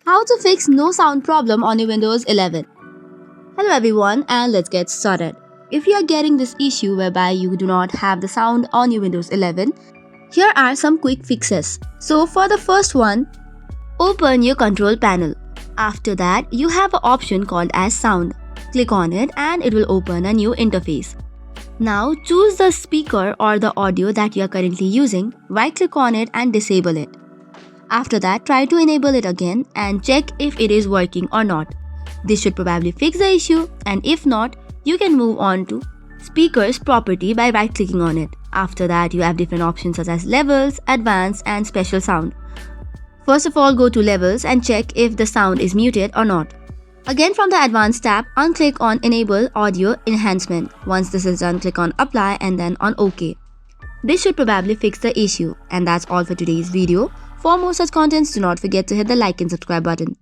How to fix no sound problem on your Windows 11. Hello everyone, and let's get started. If you are getting this issue whereby you do not have the sound on your Windows 11, here are some quick fixes. So for the first one, open your control panel. After that, you have an option called as sound. Click on it and it will open a new interface. Now choose the speaker or the audio that you are currently using, right click on it and disable it. After that, try to enable it again and check if it is working or not. This should probably fix the issue, and if not, you can move on to speakers property by right clicking on it. After that, you have different options such as levels, advanced and special sound. First of all, go to levels and check if the sound is muted or not. Again, from the advanced tab, unclick on enable audio enhancement. Once this is done, click on apply and then on OK. This should probably fix the issue, and that's all for today's video. For more such contents, do not forget to hit the like and subscribe button.